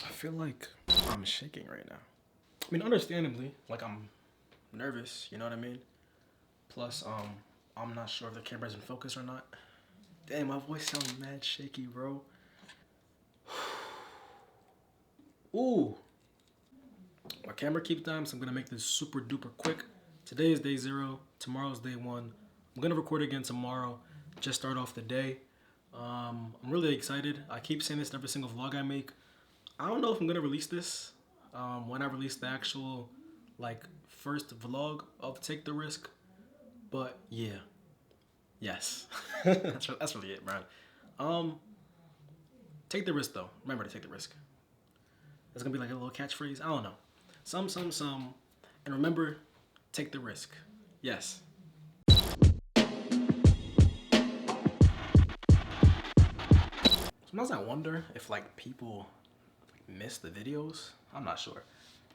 I feel like I'm shaking right now. I mean, understandably, like I'm nervous, you know what I mean? Plus, I'm not sure if the camera's in focus or not. Damn, my voice sounds mad shaky, bro. Ooh, my camera keeps dying, so I'm gonna make this super duper quick. Today is day 0, tomorrow's day 1. I'm gonna record again tomorrow, just start off the day. I'm really excited. I keep saying this in every single vlog I make. I don't know if I'm gonna release this when I release the actual like first vlog of Take the Risk, but yeah, yes, that's really it, man. Um, take the risk though. Remember to take the risk. It's gonna be like a little catchphrase. I don't know. Some, and remember, take the risk. Yes. Sometimes I wonder if like people miss the videos. I'm not sure.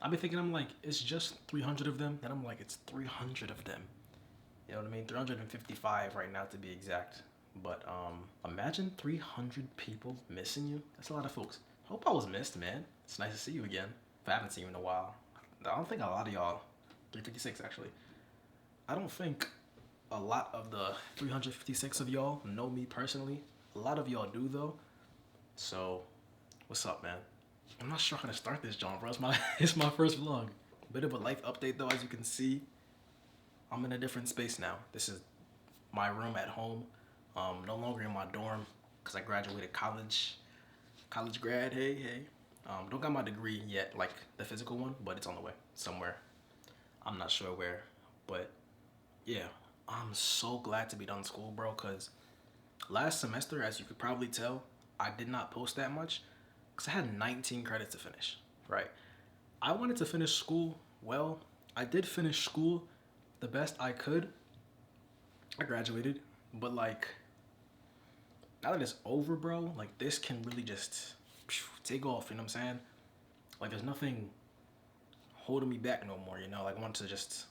I've been thinking I'm like it's just 300 of them, and I'm like it's 300 of them. You know what I mean? 355 right now to be exact. But imagine 300 people missing you. That's a lot of folks. Hope I was missed, man. It's nice to see you again. If I haven't seen you in a while. I don't think a lot of y'all, 356 actually. I don't think a lot of the 356 of y'all know me personally. A lot of y'all do though. So, what's up, man? I'm not sure how to start this, John, bro. It's my first vlog. Bit of a life update though, as you can see. I'm in a different space now. This is my room at home. No longer in my dorm because I graduated college. College grad, hey, hey. Don't got my degree yet, like the physical one, but it's on the way somewhere. I'm not sure where, but yeah, I'm so glad to be done school, bro. Cause last semester, as you could probably tell, I did not post that much because I had 19 credits to finish. Right. I wanted to finish school well. I did finish school the best I could. I graduated, but like now that it's over, bro, like this can really just take off. You know what I'm saying? Like there's nothing holding me back no more. You know, like I want to just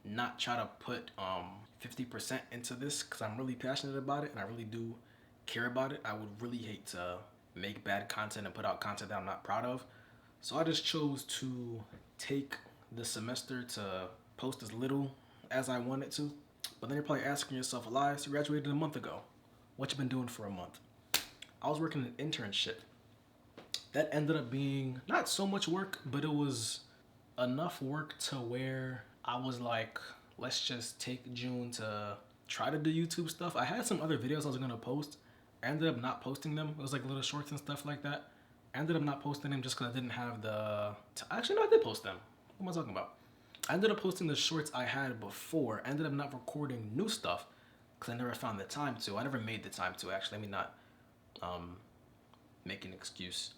not try to put 50% into this because I'm really passionate about it and I really do care about it. I would really hate to make bad content and put out content that I'm not proud of. So I just chose to take the semester to post as little as I wanted to. But then you're probably asking yourself, Elias, you graduated a month ago. What you been doing for a month? I was working an internship. That ended up being not so much work, but it was enough work to where I was like, let's just take June to try to do YouTube stuff. I had some other videos I was gonna post. I ended up not posting them. It was like little shorts and stuff like that. I ended up not posting them just because I didn't have the. Actually, no, I did post them. What am I talking about? I ended up posting the shorts I had before. I ended up not recording new stuff because I never found the time to. I never made the time to. Actually, let me not um, make an excuse.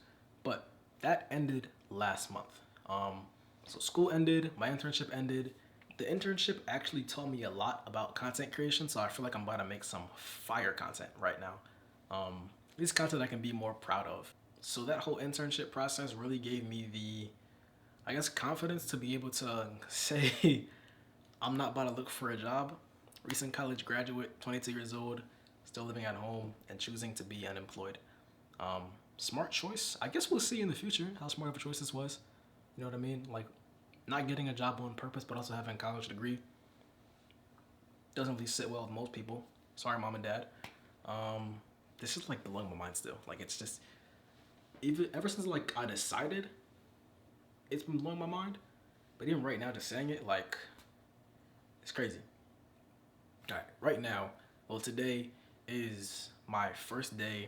But that ended last month. So school ended, my internship ended. The internship actually taught me a lot about content creation, so I feel like I'm about to make some fire content right now. This content I can be more proud of. So that whole internship process really gave me the, I guess, confidence to be able to say I'm not about to look for a job. Recent college graduate, 22 years old, still living at home and choosing to be unemployed. Um, Smart choice. I guess we'll see in the future how smart of a choice this was. You know what I mean? Like not getting a job on purpose, but also having a college degree doesn't really sit well with most people. Sorry, mom and dad. This is like blowing my mind still. Like it's just even ever since like I decided, it's been blowing my mind. But even right now, just saying it, like it's crazy. All right, right now, well, today is my first day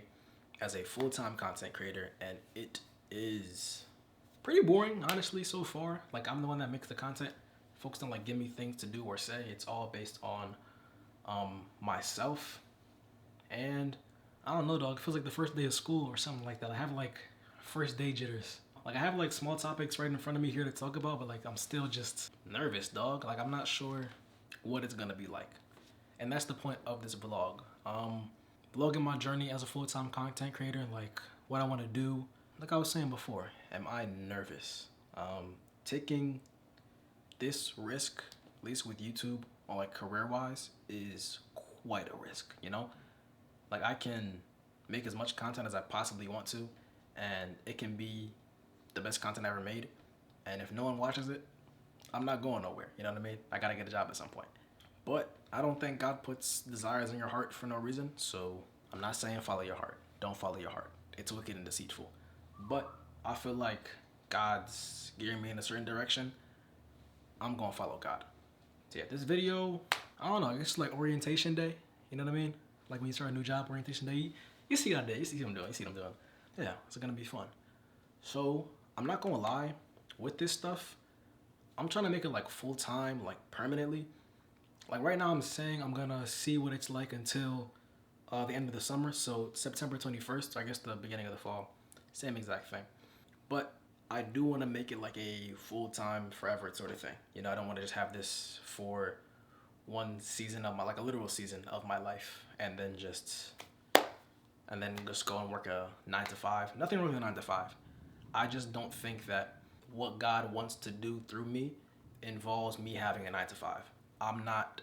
as a full-time content creator, and it is pretty boring, honestly, so far. Like I'm the one that makes the content. Folks don't like give me things to do or say. It's all based on myself, and I don't know, dog. It feels like the first day of school or something like that. I have like first day jitters. Like I have like small topics right in front of me here to talk about, but like I'm still just nervous, dog. Like I'm not sure what it's gonna be like, and that's the point of this vlog. Vlogging my journey as a full-time content creator, and like what I want to do. Like I was saying before, am I nervous? Taking this risk, at least with YouTube or like career-wise, is quite a risk. You know, like I can make as much content as I possibly want to, and it can be the best content I ever made. And if no one watches it, I'm not going nowhere. You know what I mean? I gotta get a job at some point. But I don't think God puts desires in your heart for no reason. So I'm not saying follow your heart. Don't follow your heart. It's wicked and deceitful. But I feel like God's gearing me in a certain direction. I'm gonna follow God. So yeah, this video, I don't know, it's like orientation day. You know what I mean? Like when you start a new job, orientation day. You see that day. You see what I'm doing. You see what I'm doing. Yeah, it's gonna be fun. So I'm not gonna lie, with this stuff, I'm trying to make it like full time, like permanently. Like right now, I'm saying I'm gonna see what it's like until the end of the summer. So September 21st, I guess the beginning of the fall, same exact thing. But I do want to make it like a full time, forever sort of thing. You know, I don't want to just have this for one season of my, like a literal season of my life, and then just go and work a 9 to 5. Nothing wrong with a 9 to 5. I just don't think that what God wants to do through me involves me having a 9 to 5. I'm not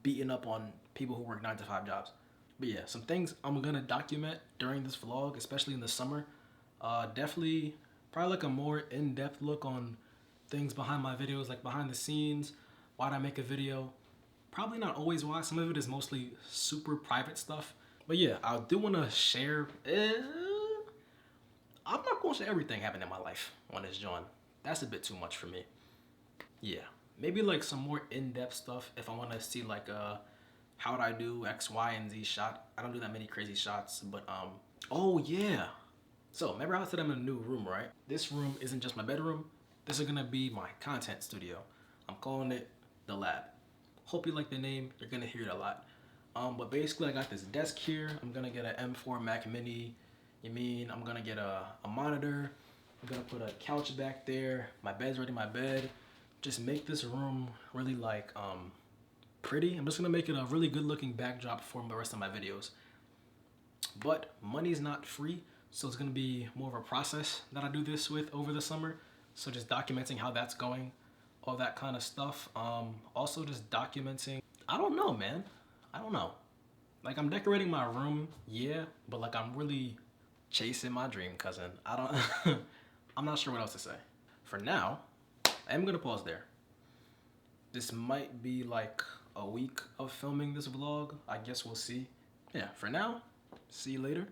beating up on people who work 9 to 5 jobs. But yeah, some things I'm gonna document during this vlog, especially in the summer. Definitely, probably like a more in-depth look on things behind my videos, like behind the scenes, why'd I make a video. Probably not always why. Some of it is mostly super private stuff. But yeah, I do want to share. I'm not going to share everything happened in my life on this joint. That's a bit too much for me. Yeah, maybe like some more in-depth stuff if I want to see like how would I do X, Y, and Z shot. I don't do that many crazy shots, but oh yeah. So remember I said I'm in a new room, right? This room isn't just my bedroom. This is gonna be my content studio. I'm calling it the lab. Hope you like the name. You're gonna hear it a lot. But basically I got this desk here. I'm gonna get an M4 Mac Mini. I'm gonna get a monitor. I'm gonna put a couch back there. My bed's ready, my bed. Just make this room really like pretty. I'm just gonna make it a really good looking backdrop for the rest of my videos. But money's not free, so it's gonna be more of a process that I do this with over the summer. So just documenting how that's going, all that kind of stuff. Also just documenting, I don't know, man. I don't know. Like I'm decorating my room, yeah, but like I'm really chasing my dream, cousin. I don't, I'm not sure what else to say. For now, I am gonna pause there. This might be like a week of filming this vlog. I guess we'll see. Yeah, for now, see you later.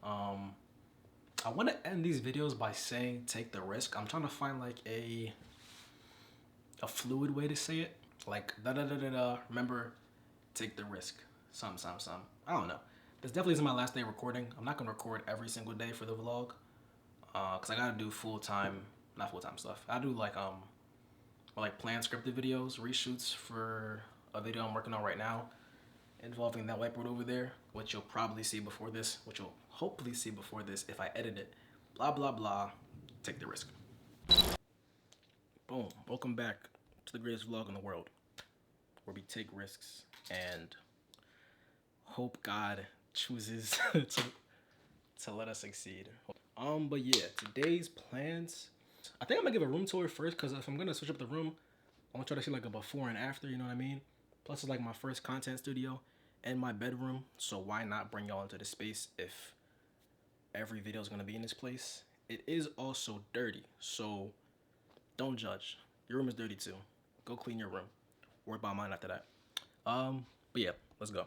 I want to end these videos by saying take the risk. I'm trying to find like a fluid way to say it. Like da da da da da. Remember, take the risk. Some. I don't know. This definitely isn't my last day recording. I'm not gonna record every single day for the vlog, cause I gotta do not full time stuff. I do like planned scripted videos, reshoots for a video I'm working on right now, involving that whiteboard over there, which you'll probably see before this, which you'll hopefully see before this if I edit it. Blah blah blah. Take the risk. Boom. Welcome back to the greatest vlog in the world, where we take risks and hope God chooses to let us succeed. But yeah, today's plans. I think I'm gonna give a room tour first, because if I'm gonna switch up the room, I want to try to see like a before and after, you know what I mean? Plus it's like my first content studio and my bedroom, so why not bring y'all into the space if every video is gonna be in this place? It is also dirty, so don't judge. Your room is dirty too. Go clean your room. Worry about mine after that. But yeah, let's go.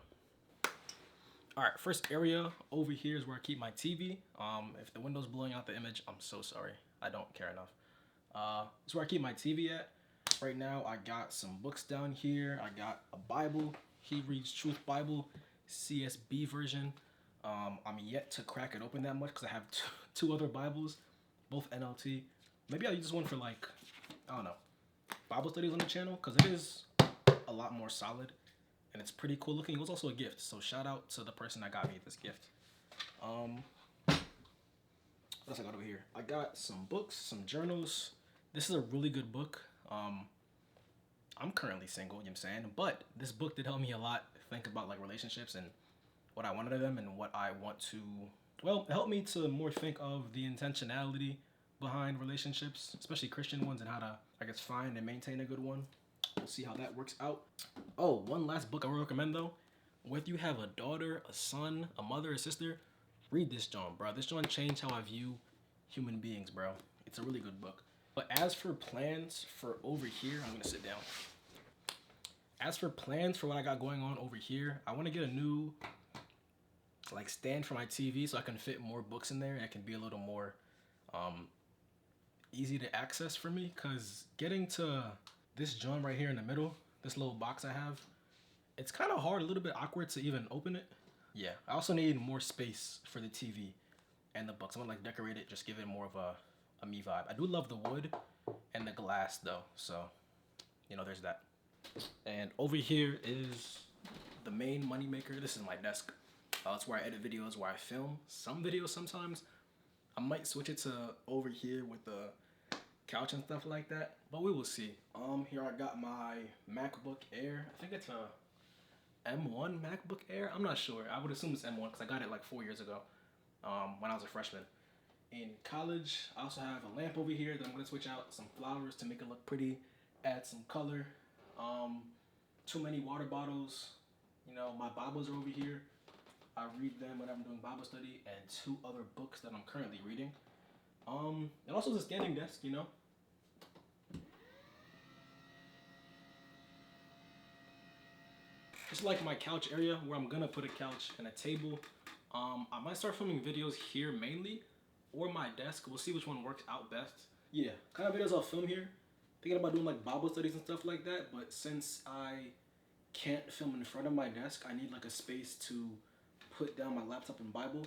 All right, first area over here is where I keep my TV. If the window's blowing out the image, I'm so sorry. I don't care enough. This is where I keep my TV at. Right now, I got some books down here. I got a Bible, He Reads Truth Bible, CSB version. I'm yet to crack it open that much because I have two other Bibles, both NLT. Maybe I'll use this one for like, I don't know, Bible studies on the channel, because it is a lot more solid and it's pretty cool looking. It was also a gift, so shout out to the person that got me this gift. What else I got over here? I got some books, some journals. This is a really good book. I'm currently single, you know what I'm saying? But this book did help me a lot think about like relationships and what I wanted of them and what I want to, well, it helped me to more think of the intentionality behind relationships, especially Christian ones, and how to, I guess, find and maintain a good one. We'll see how that works out. Oh, one last book I would recommend though. Whether you have a daughter, a son, a mother, a sister, Read this John, bro. This John changed how I view human beings, bro. It's a really good book. But as for plans for over here, I'm gonna sit down. As for plans for what I got going on over here, I want to get a new like stand for my TV so I can fit more books in there and it can be a little more easy to access for me. Cause getting to this joint right here in the middle, this little box I have, it's kind of hard, a little bit awkward to even open it. Yeah, I also need more space for the TV and the books. I'm gonna like decorate it, just give it more of a me vibe. I do love the wood and the glass though, so you know, there's that. And over here is the main money maker. This is my desk. That's where I edit videos, where I film some videos sometimes. I might switch it to over here with the couch and stuff like that, but we will see. Here I got my MacBook Air. I think it's a M1 MacBook Air. I'm not sure. I would assume it's M1 because I got it like 4 years ago when I was a freshman in college. I also have a lamp over here that I'm gonna switch out, some flowers to make it look pretty, add some color. Too many water bottles. You know, my Bibles are over here. I read them when I'm doing Bible study, and 2 other books that I'm currently reading. And also the standing desk, you know. It's like my couch area where I'm gonna put a couch and a table. I might start filming videos here mainly, or my desk. We'll see which one works out best. Yeah, kind of videos I'll film here. Thinking about doing like Bible studies and stuff like that, but since I can't film in front of my desk, I need like a space to put down my laptop and Bible,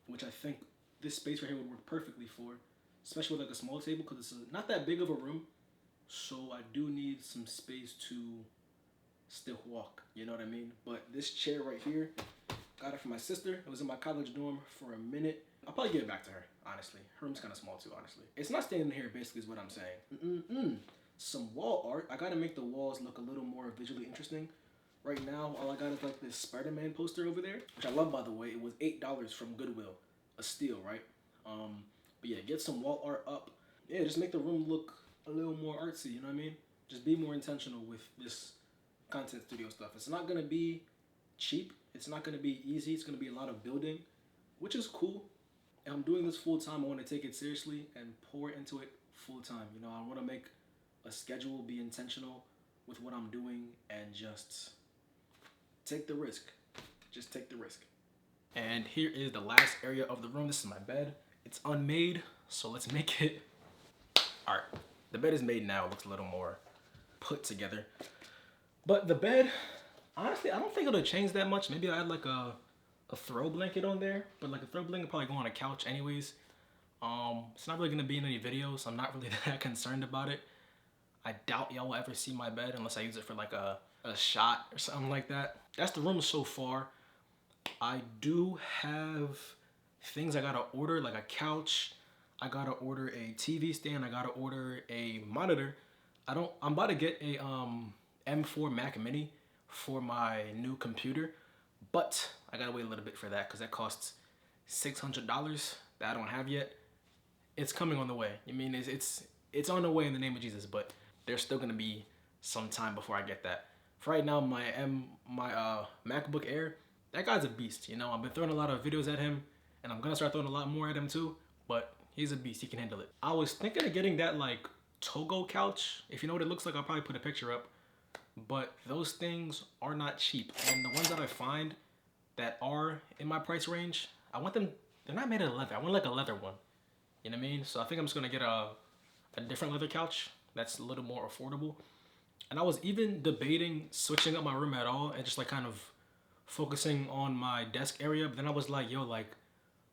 which I think this space right here would work perfectly for, especially with like a small table because it's not that big of a room. So I do need some space to still walk, you know what I mean? But this chair right here, got it from my sister. It was in my college dorm for a minute. I'll probably give it back to her, honestly. Her room's kind of small too, honestly. It's not staying in here, basically, is what I'm saying. Some wall art. I gotta make the walls look a little more visually interesting. Right now, all I got is like this Spider-Man poster over there, which I love, by the way. It was $8 from Goodwill. A steal, right? But yeah, get some wall art up. Yeah, just make the room look a little more artsy, you know what I mean? Just be more intentional with this content studio stuff. It's not gonna be cheap. It's not gonna be easy. It's gonna be a lot of building, which is cool. And I'm doing this full time. I want to take it seriously and pour into it full time. You know, I want to make a schedule, be intentional with what I'm doing, and just take the risk. Just take the risk. And here is the last area of the room. This is my bed. It's unmade, so let's make it. All right, the bed is made now. It looks a little more put together. But the bed, honestly, I don't think it'll change that much. Maybe I'll add like a throw blanket on there, but like a throw blanket probably go on a couch anyways. It's not really gonna be in any videos, so I'm not really that concerned about it. I doubt y'all will ever see my bed unless I use it for like a shot or something like that. That's the room so far. I do have things I gotta order, like a couch. I gotta order a TV stand. I gotta order a monitor. I'm about to get a M4 Mac Mini for my new computer, but I gotta wait a little bit for that because that costs $600 that I don't have yet. It's coming on the way. I mean, it's on the way in the name of Jesus, but there's still gonna be some time before I get that. For right now, my MacBook Air, that guy's a beast. You know, I've been throwing a lot of videos at him, and I'm gonna start throwing a lot more at him too. But he's a beast. He can handle it. I was thinking of getting that like Togo couch. If you know what it looks like, I'll probably put a picture up. But those things are not cheap, and the ones that I find that are in my price range, I want them. They're not made of leather. I want like a leather one. You know what I mean? So I think I'm just gonna get a different leather couch that's a little more affordable. And I was even debating switching up my room at all and just like kind of focusing on my desk area. But then I was like, yo, like,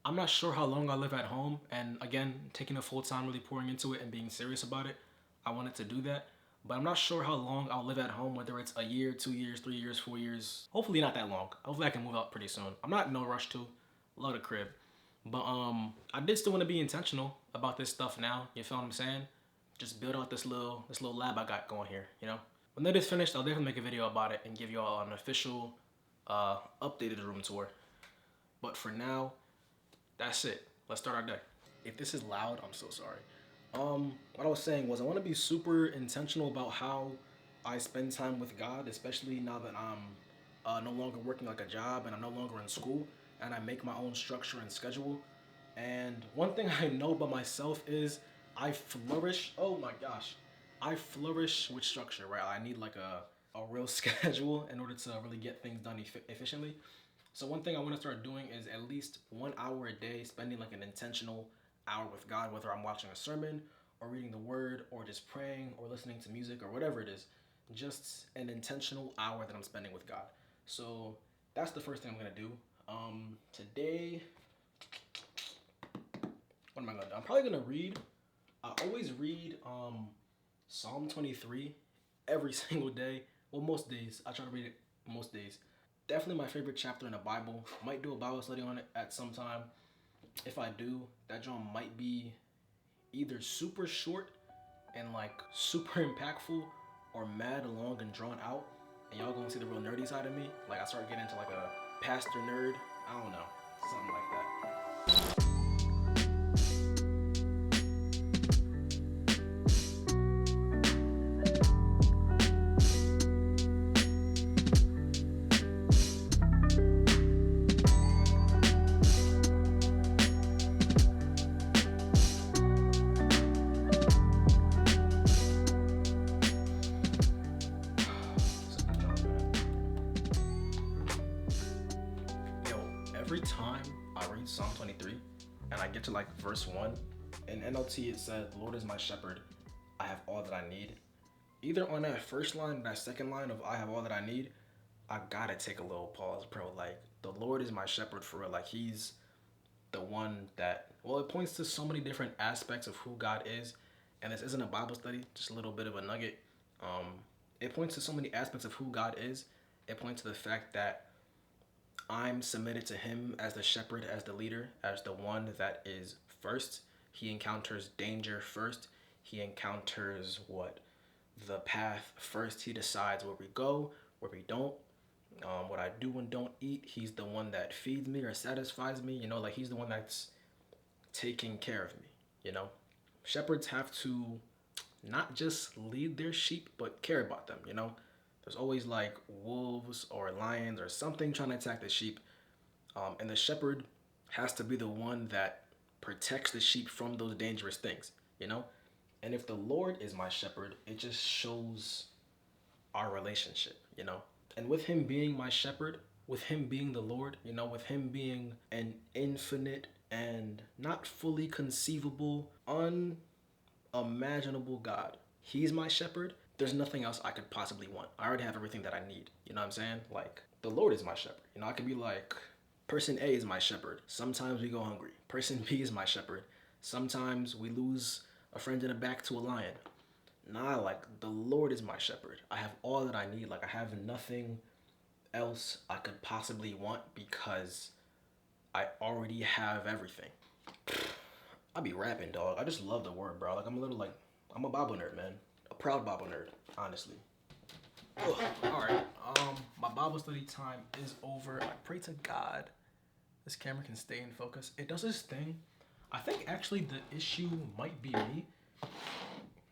I'm not sure how long I'll live at home. And again, taking it full time, really pouring into it and being serious about it, I wanted to do that. But I'm not sure how long I'll live at home, whether it's a year, 2 years, 3 years, 4 years. Hopefully not that long. Hopefully I can move out pretty soon. I'm not in no rush to. Love the crib. But I did still want to be intentional about this stuff now. You feel what I'm saying? Just build out this little lab I got going here, you know? When that is finished, I'll definitely make a video about it and give you all an official updated room tour. But for now, that's it. Let's start our day. If this is loud, I'm so sorry. What I was saying was I want to be super intentional about how I spend time with God, especially now that I'm no longer working like a job and I'm no longer in school. and I make my own structure and schedule. And one thing I know about myself is I flourish. Oh my gosh, I flourish with structure, right? I need like a real schedule in order to really get things done efficiently. So one thing I want to start doing is at least 1 hour a day spending like an intentional hour with God, whether I'm watching a sermon or reading the word or just praying or listening to music or whatever it is. Just an intentional hour that I'm spending with God. So that's the first thing I'm gonna do. Today, what am I gonna do? I'm probably gonna read. I always read Psalm 23 every single day. Well, most days. I try to read it most days. Definitely my favorite chapter in the Bible. Might do a Bible study on it at some time. If I do, that joint might be either super short and like super impactful or mad long and drawn out. And y'all gonna see the real nerdy side of me. Like I start getting into like a pastor nerd. I don't know. Something like that. Every time I read Psalm 23 and I get to like verse 1, in NLT it said, Lord is my shepherd, I have all that I need. Either on that first line or that second line of I have all that I need, I gotta take a little pause, bro. Like, the Lord is my shepherd for real. Like, he's the one that, well, it points to so many different aspects of who God is. And this isn't a Bible study, just a little bit of a nugget. It points to so many aspects of who God is. It points to the fact that I'm submitted to him as the shepherd, as the leader, as the one that is first. He encounters danger first. He encounters the path first. He decides where we go, where we don't, what I do and don't eat. He's the one that feeds me or satisfies me. Like he's the one that's taking care of me. Shepherds have to not just lead their sheep, but care about them. There's always like wolves or lions or something trying to attack the sheep. And the shepherd has to be the one that protects the sheep from those dangerous things, And if the Lord is my shepherd, it just shows our relationship. And with him being my shepherd, with him being the Lord, with him being an infinite and not fully conceivable, unimaginable God, he's my shepherd. There's nothing else I could possibly want. I already have everything that I need. You know what I'm saying? Like, the Lord is my shepherd. I could be like, person A is my shepherd. Sometimes we go hungry. Person B is my shepherd. Sometimes we lose a friend in the back to a lion. Nah, like, the Lord is my shepherd. I have all that I need. Like, I have nothing else I could possibly want because I already have everything. I be rapping, dog. I just love the word, bro. Like, I'm a Bible nerd, man. A proud Bible nerd, honestly. Ugh. All right. My Bible study time is over. I pray to God this camera can stay in focus. It does this thing. I think actually the issue might be me.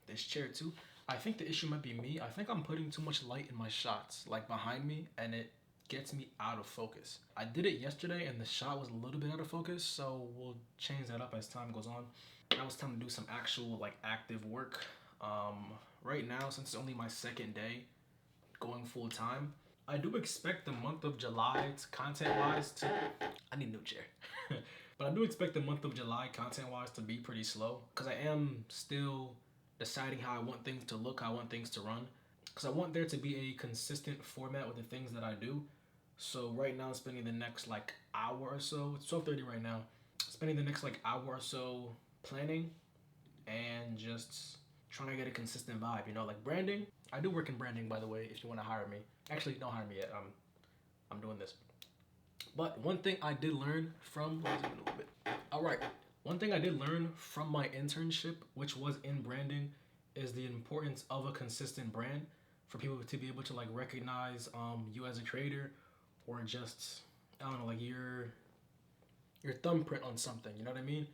This chair too. I think the issue might be me. I think I'm putting too much light in my shots, like behind me, and it gets me out of focus. I did it yesterday and the shot was a little bit out of focus, so we'll change that up as time goes on. Now it's time to do some actual like active work. Right now, since it's only my second day going full time, I do expect the month of July content-wise to... I need a new chair. But I do expect the month of July content-wise to be pretty slow because I am still deciding how I want things to look, how I want things to run. Because I want there to be a consistent format with the things that I do. So right now I'm spending the next like hour or so, it's 12:30 right now, spending the next like hour or so planning and just trying to get a consistent vibe, like branding. I do work in branding, by the way, if you want to hire me. Actually, don't hire me yet. I'm doing this. But one thing I did learn from, let's zoom in a little bit. All right. One thing I did learn from my internship, which was in branding, is the importance of a consistent brand for people to be able to like recognize you as a creator, or just, I don't know, like your thumbprint on something, you know what I mean?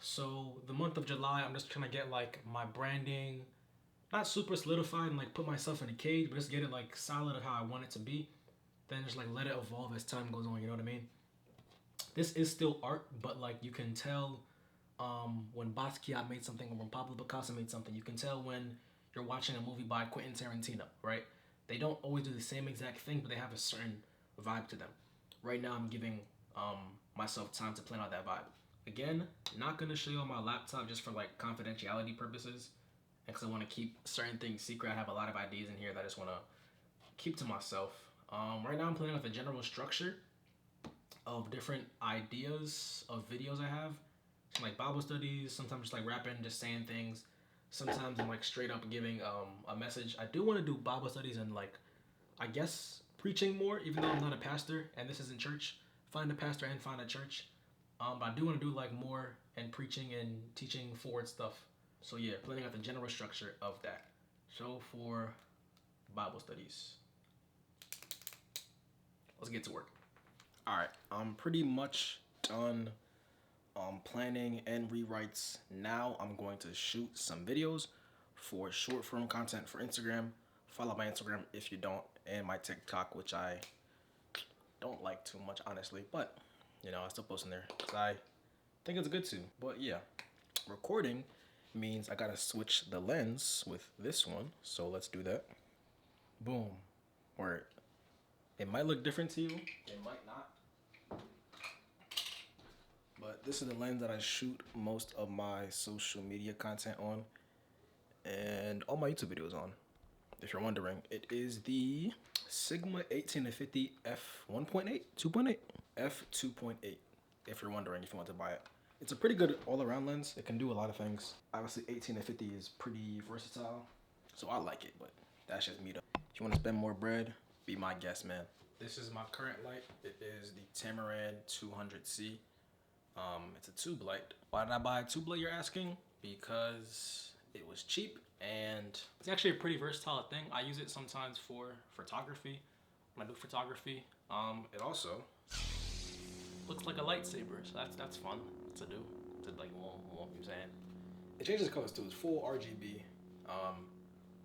So the month of July, I'm just trying to get like my branding not super solidified and like put myself in a cage, but just get it like solid of how I want it to be. Then just like let it evolve as time goes on, you know what I mean? This is still art, but like you can tell when Basquiat made something or when Pablo Picasso made something. You can tell when you're watching a movie by Quentin Tarantino, right? They don't always do the same exact thing, but they have a certain vibe to them. Right now, I'm giving myself time to plan out that vibe. Again, not gonna show you on my laptop just for like confidentiality purposes, because I want to keep certain things secret. I have a lot of ideas in here that I just want to keep to myself. Right now, I'm playing with a general structure of different ideas of videos I have. Some like Bible studies, sometimes just like rapping, just saying things. Sometimes I'm like straight up giving a message. I do want to do Bible studies and like, I guess, preaching more, even though I'm not a pastor and this isn't church. Find a pastor and find a church. But I do want to do like more and preaching and teaching forward stuff. So yeah, planning out the general structure of that. So for Bible studies, let's get to work. All right, I'm pretty much done planning and rewrites. Now I'm going to shoot some videos for short form content for Instagram. Follow my Instagram if you don't, and my TikTok, which I don't like too much, honestly, but you know, I still post in there because I think it's good too. But yeah, recording means I gotta switch the lens with this one, so let's do that. Boom. Word. It might look different to you, it might not. But this is the lens that I shoot most of my social media content on and all my YouTube videos on. If you're wondering, it is the Sigma 18-50 f1.8, 2.8, f2.8. If you're wondering if you want to buy it. It's a pretty good all-around lens. It can do a lot of things. Obviously 18-50 is pretty versatile, so I like it, but that's just me though. If you want to spend more bread, be my guest, man. This is my current light. It is the Tamarind 200C. It's a tube light. Why did I buy a tube light, you're asking? Because it was cheap and it's actually a pretty versatile thing. I use it sometimes for photography. When I do photography, it also looks like a lightsaber, so that's fun to do. To like, what I'm saying. It changes colors too. It's full RGB.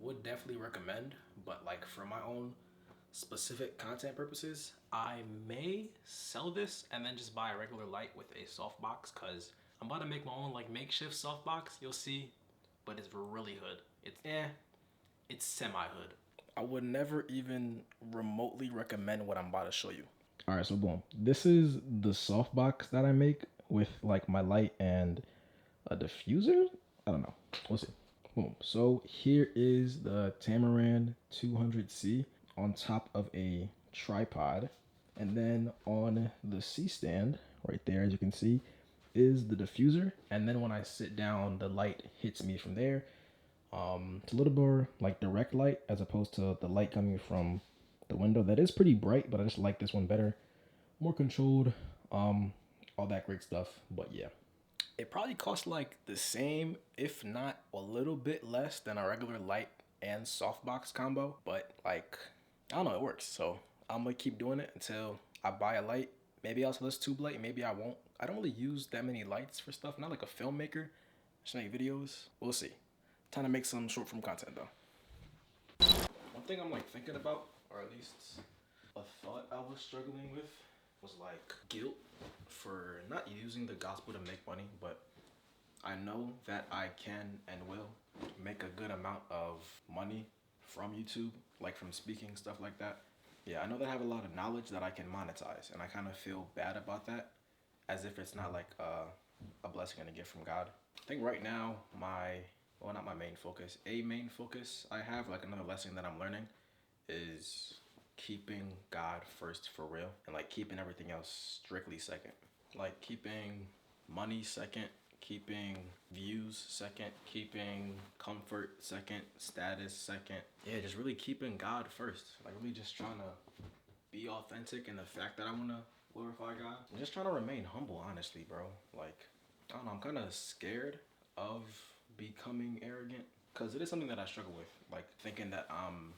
Would definitely recommend, but like for my own specific content purposes, I may sell this and then just buy a regular light with a softbox, because I'm about to make my own like makeshift softbox. You'll see, but it's really hood. It's semi-hood. I would never even remotely recommend what I'm about to show you. All right, so boom. This is the softbox that I make with like my light and a diffuser. I don't know. We'll see. Boom. So here is the Tamarind 200C on top of a tripod. And then on the C stand right there, as you can see, is the diffuser. And then when I sit down, the light hits me from there. It's a little more like direct light as opposed to the light coming from the window. That is pretty bright, but I just like this one better. More controlled, all that great stuff. But yeah, it probably costs like the same, if not a little bit less than a regular light and softbox combo. But like, I don't know, it works. So I'm gonna keep doing it until I buy a light. Maybe I'll sell this tube light, maybe I won't. I don't really use that many lights for stuff. Not like a filmmaker. Just make videos. We'll see. Time to make some short form content though. One thing I'm like thinking about, or at least a thought I was struggling with, was like guilt for not using the gospel to make money, but I know that I can and will make a good amount of money from YouTube, like from speaking, stuff like that. Yeah, I know that I have a lot of knowledge that I can monetize, and I kind of feel bad about that, as if it's not like a blessing and a gift from God. I think right now not my main focus, a main focus I have, like another lesson that I'm learning, is keeping God first for real, and like keeping everything else strictly second. Like keeping money second, keeping views second, keeping comfort second, status second. Yeah, just really keeping God first. Like really just trying to be authentic in the fact that I want to glorify God. I'm just trying to remain humble, honestly, bro. Like, I don't know, I'm kind of scared of becoming arrogant, because it is something that I struggle with. Like thinking that I'm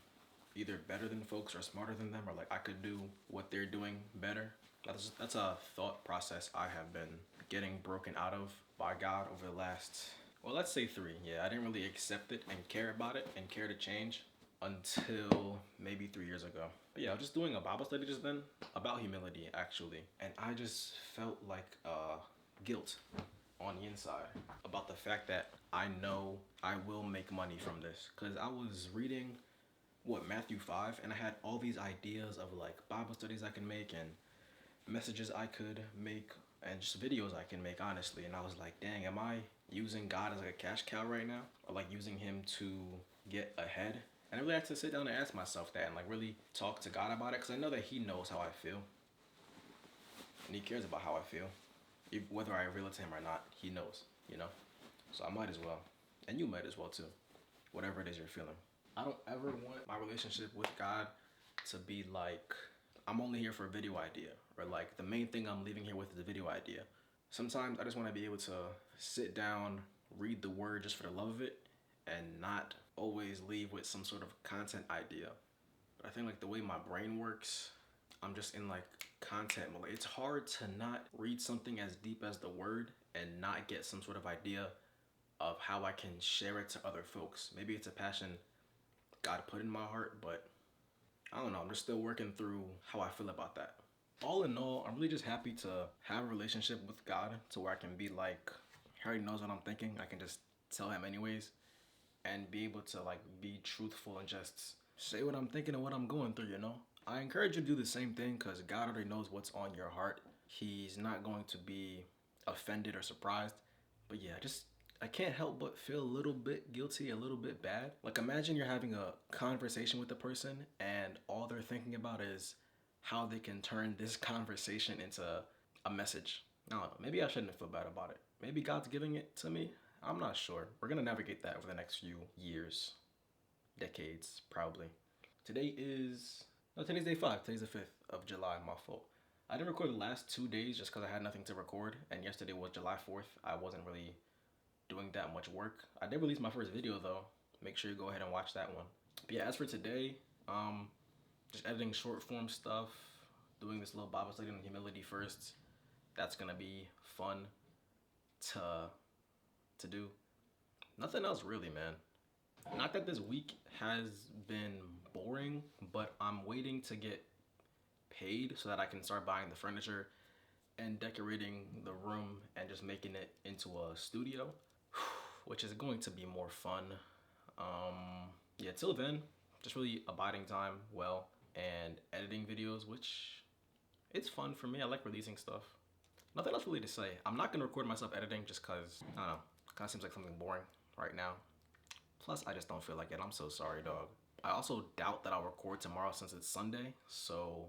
either better than folks or smarter than them, or like I could do what they're doing better. That's a thought process I have been getting broken out of by God over the last, well, let's say 3. Yeah, I didn't really accept it and care about it and care to change until maybe 3 years ago. But yeah, I was just doing a Bible study just then about humility actually, and I just felt like guilt on the inside about the fact that I know I will make money from this, because I was reading Matthew 5, and I had all these ideas of like Bible studies I can make and messages I could make and just videos I can make, honestly. And I was like, dang, am I using God as like a cash cow right now, or like using him to get ahead? And I really had to sit down and ask myself that and like really talk to God about it, because I know that he knows how I feel and he cares about how I feel. Whether I reveal it to him or not, he knows, you know? So I might as well. And you might as well too. Whatever it is you're feeling. I don't ever want my relationship with God to be like, I'm only here for a video idea, or like the main thing I'm leaving here with is a video idea. Sometimes I just want to be able to sit down, read the word just for the love of it, and not always leave with some sort of content idea. But I think like the way my brain works, I'm just in like content mode. It's hard to not read something as deep as the word and not get some sort of idea of how I can share it to other folks. Maybe it's a passion God put in my heart, but I don't know. I'm just still working through how I feel about that. All in all, I'm really just happy to have a relationship with God to where I can be like, he already knows what I'm thinking. I can just tell him anyways, and be able to like be truthful and just say what I'm thinking and what I'm going through, you know? I encourage you to do the same thing, because God already knows what's on your heart. He's not going to be offended or surprised. But yeah, I can't help but feel a little bit guilty, a little bit bad. Like imagine you're having a conversation with a person and all they're thinking about is how they can turn this conversation into a message. I don't know, maybe I shouldn't feel bad about it. Maybe God's giving it to me. I'm not sure. We're gonna navigate that over the next few years, decades, probably. Today's day 5. Today's the 5th of July, my fault. I didn't record the last 2 days just because I had nothing to record, and yesterday was July 4th. I wasn't really doing that much work. I did release my first video though. Make sure you go ahead and watch that one. But yeah, as for today, just editing short form stuff, doing this little Bible study on humility first. That's gonna be fun to do. Nothing else really, man. Not that this week has been boring, but I'm waiting to get paid so that I can start buying the furniture and decorating the room and just making it into a studio, which is going to be more fun. Yeah, till then, just really abiding time well and editing videos, which it's fun for me. I like releasing stuff. Nothing else really to say. I'm not gonna record myself editing just cause, I don't know, kinda seems like something boring right now. Plus, I just don't feel like it. I'm so sorry, dog. I also doubt that I'll record tomorrow since it's Sunday, so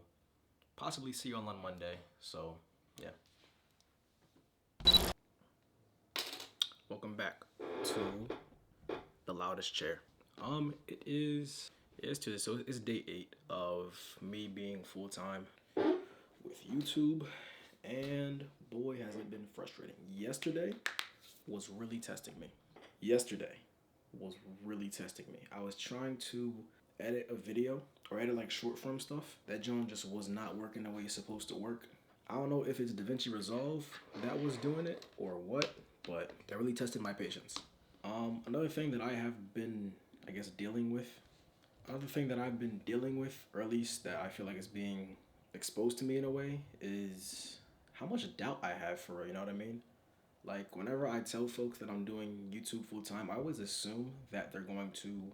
possibly see you on Monday. So, yeah. Welcome back to the loudest chair. It's Tuesday, so it's day 8 of me being full time with YouTube, and boy, has it been frustrating. Yesterday was really testing me. I was trying to edit a video or edit like short form stuff. That John just was not working the way it's supposed to work. I don't know if it's DaVinci Resolve that was doing it or what, but that really tested my patience. Another thing that I have been, I guess, dealing with, or at least that I feel like is being exposed to me in a way, is how much doubt I have for it, you know what I mean? Like, whenever I tell folks that I'm doing YouTube full time, I always assume that they're going to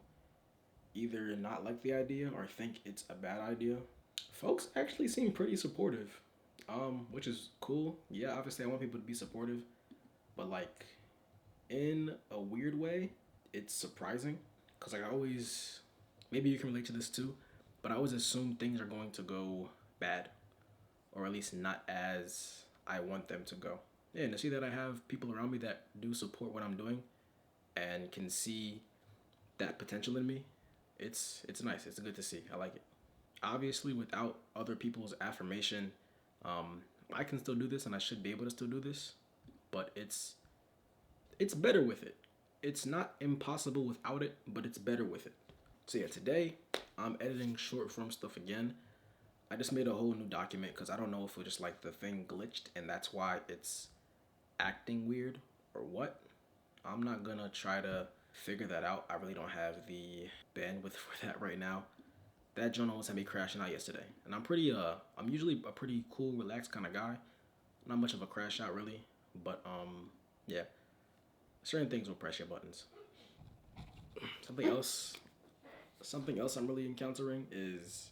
either not like the idea or think it's a bad idea. Folks actually seem pretty supportive, which is cool. Yeah, obviously I want people to be supportive, but like in a weird way, it's surprising. Cause like I always, maybe you can relate to this too, but I always assume things are going to go bad, or at least not as I want them to go. Yeah, and to see that I have people around me that do support what I'm doing and can see that potential in me, it's nice. It's good to see. I like it. Obviously, without other people's affirmation, I can still do this, and I should be able to still do this. But it's better with it. It's not impossible without it, but it's better with it. So yeah, today I'm editing short form stuff again. I just made a whole new document because I don't know if it just like the thing glitched and that's why it's acting weird or what. I'm not gonna try to figure that out. I really don't have the bandwidth for that right now. That joint almost had me crashing out yesterday. And I'm usually a pretty cool, relaxed kind of guy. Not much of a crash out really. But yeah. Certain things will press your buttons. Something else I'm really encountering is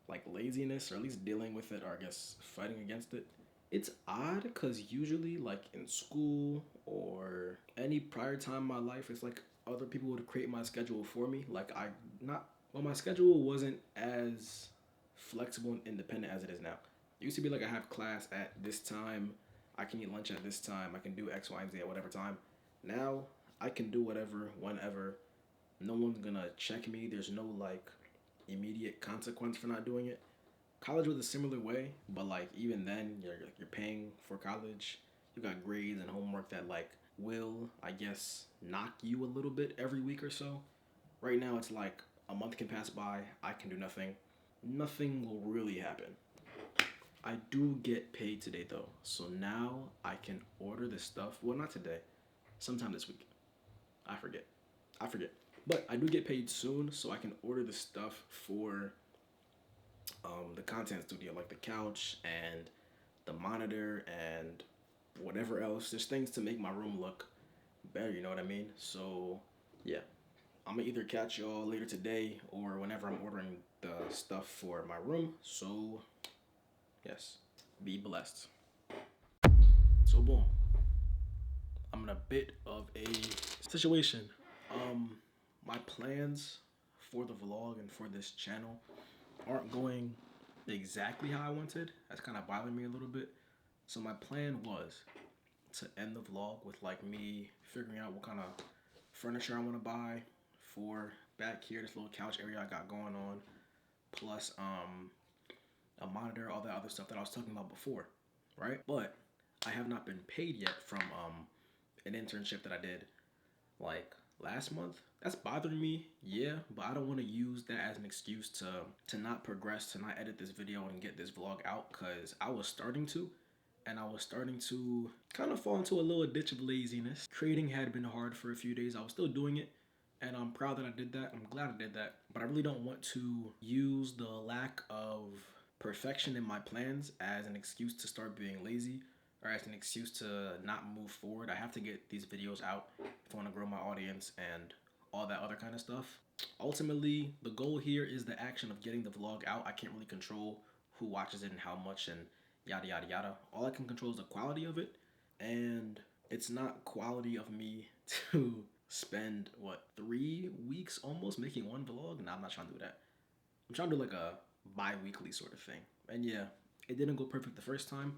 like laziness, or at least dealing with it, or I guess fighting against it. It's odd because usually, like in school or any prior time in my life, it's like other people would create my schedule for me. Like my schedule wasn't as flexible and independent as it is now. It used to be like I have class at this time, I can eat lunch at this time, I can do X, Y, and Z at whatever time. Now I can do whatever, whenever. No one's gonna check me. There's no like immediate consequence for not doing it. College was a similar way, but like even then, you're paying for college. You got grades and homework that like will, I guess, knock you a little bit every week or so. Right now, it's like a month can pass by. I can do nothing. Nothing will really happen. I do get paid today though, so now I can order this stuff. Well, not today. Sometime this week. I forget. But I do get paid soon, so I can order the stuff for the content studio, like the couch and the monitor and whatever else. There's things to make my room look better, you know what I mean? So yeah, I'm gonna either catch y'all later today or whenever I'm ordering the stuff for my room. So yes, be blessed. So boom, I'm in a bit of a situation. My plans for the vlog and for this channel aren't going exactly how I wanted. That's kind of bothering me a little bit. So my plan was to end the vlog with like me figuring out what kind of furniture I want to buy for back here, this little couch area I got going on, plus a monitor, all that other stuff that I was talking about before, right? But I have not been paid yet from an internship that I did like last month. That's bothering me, yeah, but I don't want to use that as an excuse to not progress, to not edit this video and get this vlog out, because I was starting to, and I was starting to kind of fall into a little ditch of laziness. Creating had been hard for a few days. I was still doing it, and I'm proud that I did that. I'm glad I did that, but I really don't want to use the lack of perfection in my plans as an excuse to start being lazy, or as an excuse to not move forward. I have to get these videos out if I want to grow my audience and all that other kind of stuff. Ultimately, the goal here is the action of getting the vlog out. I can't really control who watches it and how much and yada yada yada. All I can control is the quality of it, and it's not quality of me to spend what, 3 weeks almost making one vlog. Nah, I'm not trying to do that. I'm trying to do like a bi-weekly sort of thing. And yeah, it didn't go perfect the first time,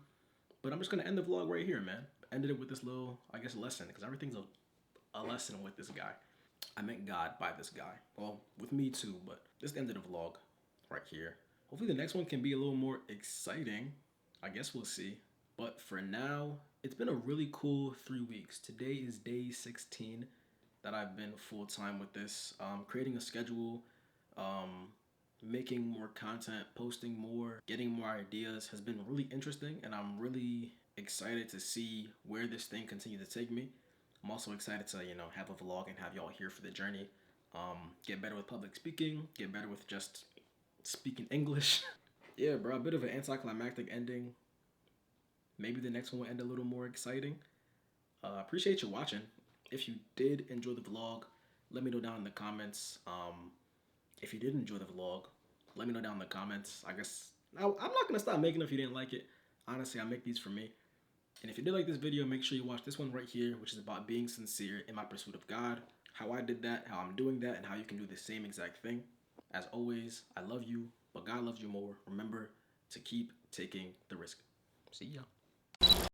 but I'm just gonna end the vlog right here, man. Ended it with this little, I guess, lesson, because everything's a lesson with this guy. I meant God by this guy. Well, with me too, but this ended the vlog right here. Hopefully the next one can be a little more exciting. I guess we'll see. But for now, it's been a really cool 3 weeks. Today is day 16 that I've been full-time with this. Creating a schedule, making more content, posting more, getting more ideas has been really interesting, and I'm really excited to see where this thing continues to take me. I'm also excited to, have a vlog and have y'all here for the journey. Get better with public speaking, get better with just speaking English. Yeah, bro, a bit of an anticlimactic ending. Maybe the next one will end a little more exciting. Appreciate you watching. If you did enjoy the vlog, let me know down in the comments. If you did enjoy the vlog, let me know down in the comments. I guess I'm not going to stop making them if you didn't like it. Honestly, I make these for me. And if you did like this video, make sure you watch this one right here, which is about being sincere in my pursuit of God, how I did that, how I'm doing that, and how you can do the same exact thing. As always, I love you, but God loves you more. Remember to keep taking the risk. See ya.